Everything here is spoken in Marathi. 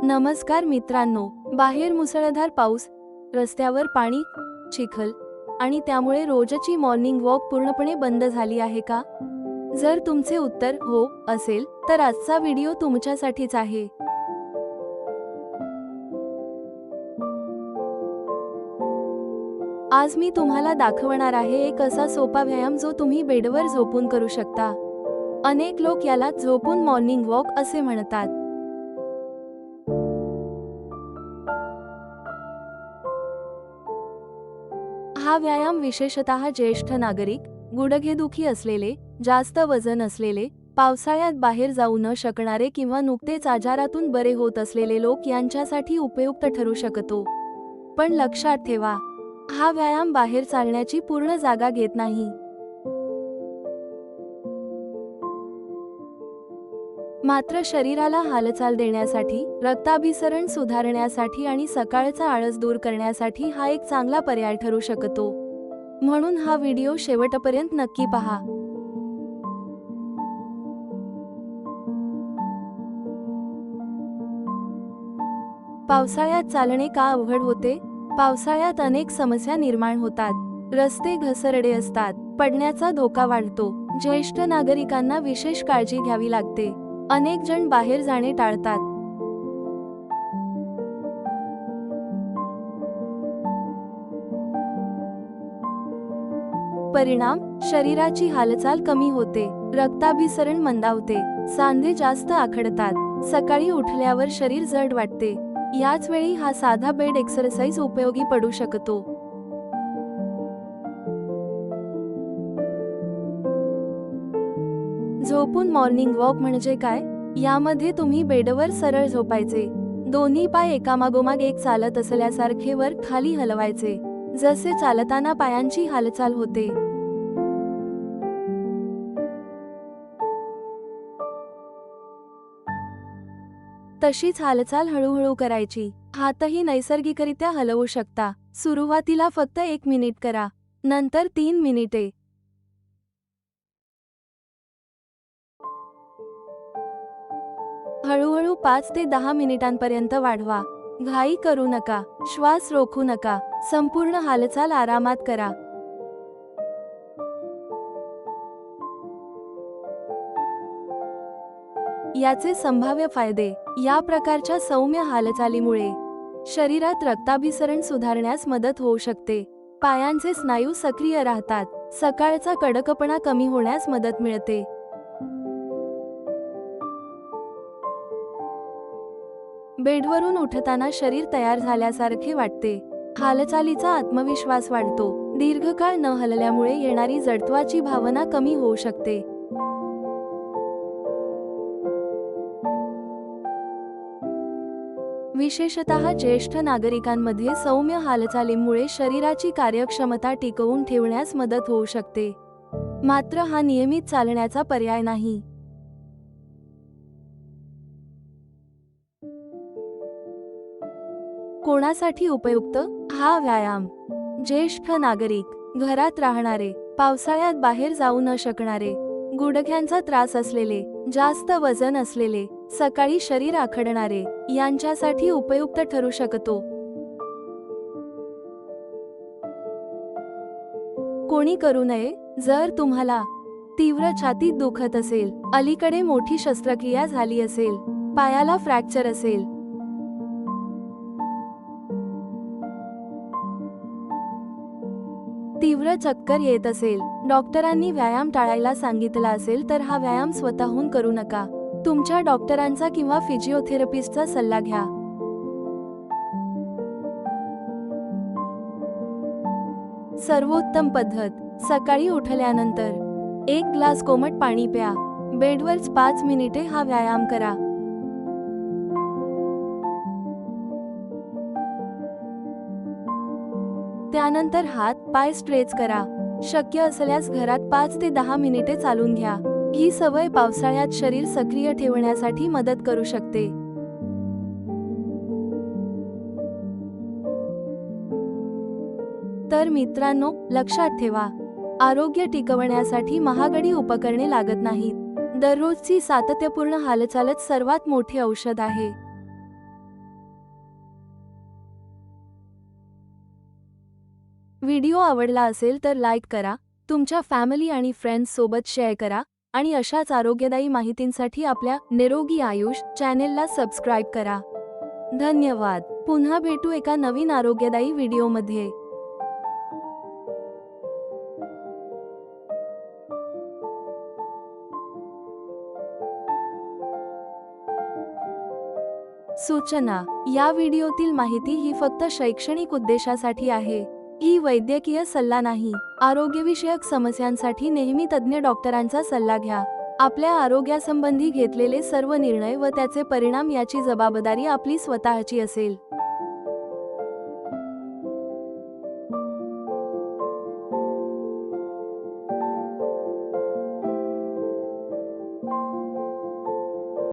नमस्कार मित्रांनो, बाहेर मुसळधार पाऊस, रस्त्यावर पाणी, चिखल आणि त्यामुळे रोजची मॉर्निंग वॉक पूर्णपणे बंद झाली आहे का? जर तुमचे उत्तर हो असेल तर आजचा व्हिडिओ तुमच्यासाठीच आहे. आज मी तुम्हाला दाखवणार आहे एक असा सोपा व्यायाम जो तुम्ही बेडवर झोपून करू शकता. अनेक लोक याला झोपून मॉर्निंग वॉक असे म्हणतात. हा व्यायाम विशेषतः ज्येष्ठ नागरिक, गुडघेदुखी असलेले, जास्त वजन असलेले, पावसाळ्यात बाहेर जाऊ न शकणारे किंवा नुकतेच आजारातून बरे होत असलेले लोक यांच्यासाठी उपयुक्त ठरू शकतो. पण लक्षात ठेवा, हा व्यायाम बाहेर चालण्याची पूर्ण जागा घेत नाही. मात्र शरीराला हालचाल देण्यासाठी, रक्ताभिसरण सुधारण्यासाठी आणि सकाळचा आळस दूर करण्यासाठी हा एक चांगला पर्याय ठरू शकतो. म्हणून हा व्हिडिओ शेवटपर्यंत नक्की पहा. पावसाळ्यात चालणे का अवघड होते? पावसाळ्यात अनेक समस्या निर्माण होतात. रस्ते घसरडे असतात, पडण्याचा धोका वाढतो. ज्येष्ठ नागरिकांना विशेष काळजी घ्यावी लागते. अनेक जण बाहेर जाणे टाळतात. परिणाम, शरीराची हालचाल कमी होते, रक्ताभिसरण मंदावते, सांधे जास्त आखडतात, सकाळी उठल्यावर शरीर जड वाटते. याच वेळी हा साधा बेड एक्सरसाइज उपयोगी पडू शकतो. झोपून मॉर्निंग वॉक म्हणजे काय? यामध्ये तुम्ही बेडवर सरळ झोपायचे, दोन्ही पाय एकामागोमाग एक चालत असल्यासारखे वर खाली हलवायचे, जसे चालताना पायांची हालचाल होते. तशीच हालचाल हळूहळू करायची. हातही नैसर्गिकरित्या हलवू शकता. सुरुवातीला फक्त 1 मिनिट करा, नंतर 3 मिनिटे. हळूहळू 5 ते 10 मिनिटांपर्यंत वाढवा. घाई करू नका, श्वास रोखू नका, संपूर्ण हालचाल आरामात करा. याचे संभाव्य फायदे. या प्रकारच्या सौम्य हालचालीमुळे शरीरात रक्ताभिसरण सुधारण्यास मदत होऊ शकते. पायांचे स्नायू सक्रिय राहतात. सकाळचा कडकपणा कमी होण्यास मदत मिळते. बेडवरून उठताना शरीर तयार झाल्यासारखे वाटते. हालचालीचा आत्मविश्वास वाढतो. दीर्घकाळ न हलल्यामुळे येणारी जडत्वाची भावना कमी होऊ शकते. विशेषतः ज्येष्ठ नागरिकांमध्ये सौम्य हालचालींमुळे शरीराची कार्यक्षमता टिकवून ठेवण्यास मदत होऊ शकते. मात्र हा नियमित चालण्याचा पर्याय नाही. कोणासाठी उपयुक्त? हा व्यायाम ज्येष्ठ नागरिक, घरात राहणारे, पावसाळ्यात बाहेर जाऊ न शकणारे, गुडघ्यांचा त्रास असलेले, जास्त वजन असलेले, सकाळी शरीर आखडणारे यांच्यासाठी उपयुक्त ठरू शकतो. कोणी करू नये? जर तुम्हाला तीव्र छातीत दुखत असेल, अलीकडे मोठी शस्त्रक्रिया झाली असेल, पायाला फ्रॅक्चर असेल, तीव्र चक्कर येत असेल, डॉक्टरांनी व्यायाम टाळायला सांगितला असेल तर हा व्यायाम स्वतःहून करू नका. तुमच्या डॉक्टरांचा किंवा फिजिओथेरपिस्टचा सल्ला घ्या. सर्वोत्तम पद्धत. सकाळी उठल्यानंतर 1 ग्लास कोमट पाणी प्या. बेडवरच 5 मिनिटे हा व्यायाम करा. त्यानंतर हात पाय स्ट्रेच करा. शक्य असल्यास घरात 5 ते 10 मिनिटे चालून घ्या. ही सवय पावसाळ्यात शरीर सक्रिय ठेवण्यासाठी मदत करू शकते. तर मित्रांनो, लक्षात ठेवा, आरोग्य टिकवण्यासाठी महागडी उपकरणे लागत नाहीत. दररोजची सातत्यपूर्ण हालचालच सर्वात मोठे औषध आहे. व्हिडिओ आवडला असेल तर लाईक करा, तुमच्या फॅमिली आणि फ्रेंड्स सोबत शेअर करा आणि अशाच आरोग्यदायी माहितींसाठी आपल्या निरोगी आयुष चॅनेलला सबस्क्राईब करा. धन्यवाद. पुन्हा भेटू एका नवीन आरोग्यदायी व्हिडिओमध्ये. सूचना: या व्हिडिओतील माहिती ही फक्त शैक्षणिक उद्देशासाठी आहे. ही वैद्यकीय सल्ला नाही. आरोग्यविषयक समस्यांसाठी नेहमी तज्ज्ञ डॉक्टरांचा सल्ला घ्या. आपल्या आरोग्यासंबंधी घेतलेले सर्व निर्णय व त्याचे परिणाम याची जबाबदारी आपली स्वतःची असेल.